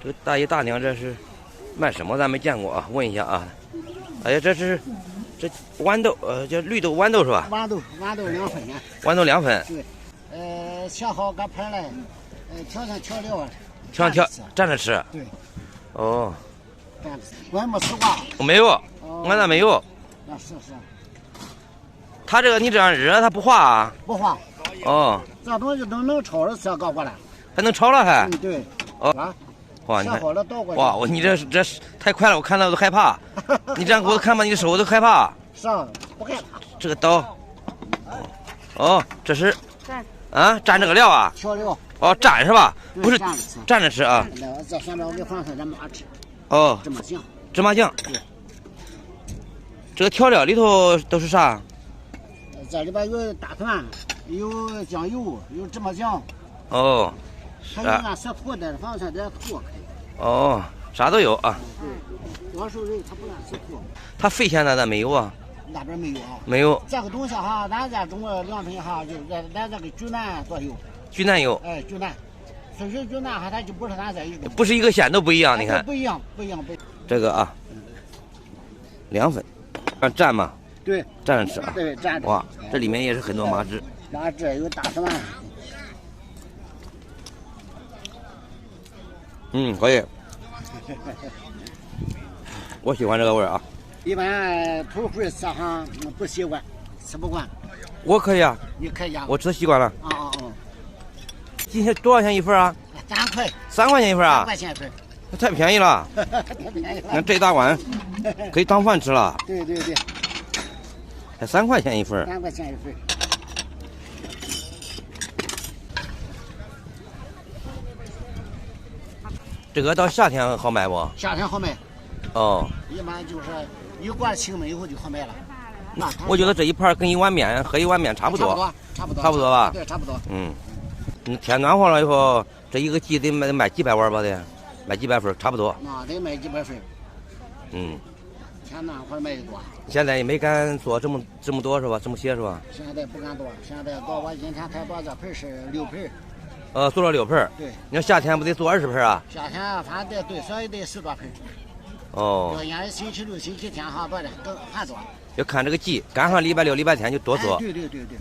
这个大爷大娘这是卖什么？咱没见过啊，问一下啊。哎呀，这豌豆，叫绿豆豌豆是吧？豌豆2分钱。豌豆2分。对，切好搁盘来，调上调料，蘸着吃。对。哦。蘸着吃。我还没吃过。没有，俺那没有。那是。它这个你这样热，它不化啊？不化。哦。这东西都能炒着吃，搞过来。还能炒了还？对。哦。哇，你看，好了倒过去。哇，你这太快了，我看到我都害怕。你这样给我看吧，你的手我都害怕。是啊，不害怕。这个刀，哦，这是蘸这个料啊？调料。哦，蘸是吧？不是蘸着吃啊。这下面我给放上点麻吃。哦，芝麻酱。对。这个调料里头都是啥？这里边有大蒜，有酱油，有芝麻酱。哦。还有俺吃土的，放上点土可以。哦，啥都有啊。对，多数人他不爱吃土。他肥咸的咱没有啊？那边没有啊。没有。这个东西哈，咱家中国良品哈，就是咱这个巨南多有。巨南有。哎，巨南，所以巨南哈，它就不是咱这一种。不是一个县都不一样，你看。不一样。这个啊，2分，蘸嘛。对。蘸着吃啊。对，蘸着。哇，这里面也是很多麻汁。麻汁有大蒜。可以。我喜欢这个味儿啊。一般头回吃哈不习惯，吃不惯。我可以啊。你可以啊。我吃习惯了。哦。今天多少钱一份啊？3块。3块钱一份啊？3块钱一份。太便宜了。太便宜了。你看这一大碗可以当饭吃了。对。才3块钱一份。3块钱一份。这个到夏天好卖不？夏天好卖。哦。一般就是一罐清了以后就好卖了。我觉得这一盘跟一碗面喝一碗面差不多。差不多吧？对，差不多。天暖和了以后，这一个季得卖几百碗吧得，卖几百份差不多。得卖几百份。天暖和卖的多。现在也没敢做这么多是吧？这么些是吧？现在不敢多，现在到我今天才做这盆是6盆。做了6盆。对。你说夏天不得做20盆啊？夏天反正对，所以得10多盆。哦。要沿星期六、星期天哈，不的更还多。要看这个季，赶上礼拜六、礼拜天就多做。对。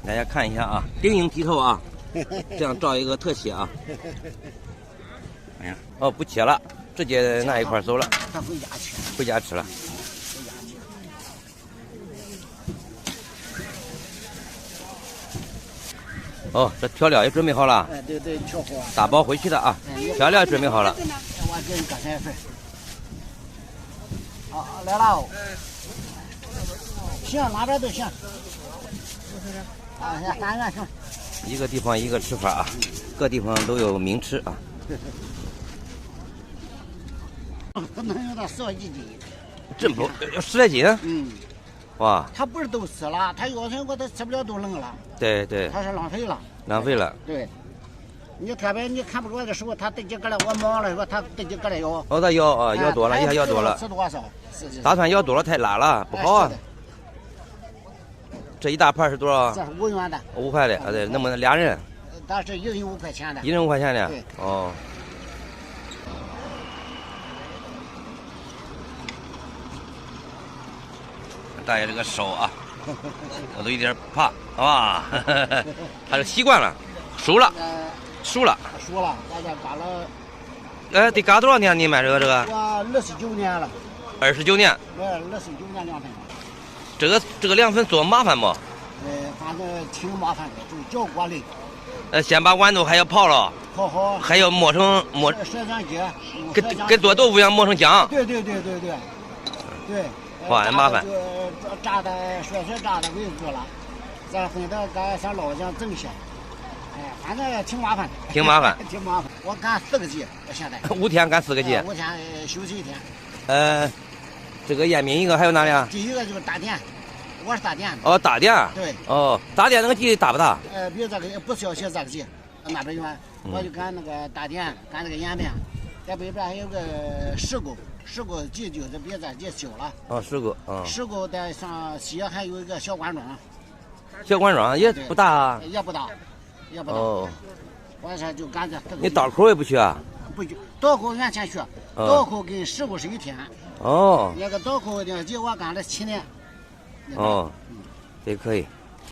大家看一下啊，晶莹剔透啊，这样照一个特写啊。哎呀，不切了，直接拿一块走了。他回家吃。回家吃了。这调料也准备好了。对，调好。打包回去的啊，调料准备好了。我给你搁上一份。好，来了。行，哪边都行。3元行。一个地方一个吃法啊，各地方都有名吃啊。不能用到10几斤。真不要10来斤？哇。他不是都吃了，他有时候他吃不了都扔了。对。他是浪费了。对。你特别你看不出来的时候，他得几个了，我忙了说他得几个了要。他要多了，一下要多了。吃多少？大蒜要多了太辣了，不好啊。这一大盘是多少？这是5元的。5块的，对，那么2人。但是1人5块钱的。1人5块钱的。对。大爷这个手啊，我都有点怕，好吧？他就习惯了，熟了，大家嘎了。得嘎多少年？你买这个？我29年了。29年。我29年凉粉。这个凉粉做麻烦不？反正挺麻烦的，就是搅锅类。先把豌豆还要泡了。泡好。还要磨舌酱机。跟做豆腐一样磨成浆。对。哇，麻烦。炸的甩炸的为主了，再混的咱老姜整些。反正挺麻烦。挺麻烦。我干4个季，现在。5天干4个季。 5天休息1天。这个延平一个还有哪里啊？第一个就是大店，我是大店。大店。对。大店那个季大不大？比这个不需要写这个季，那边远，我就干那个大店，干那个延平。在北边还有个石沟季就是比这季小了。石沟。石沟在上西还有一个小关庄。小关庄也不大啊。也不大。我这就干这。你道口也不去啊？不就倒扣完全学，倒扣跟事故是一天。哦。那个倒扣的就我干了7年。哦，这可以。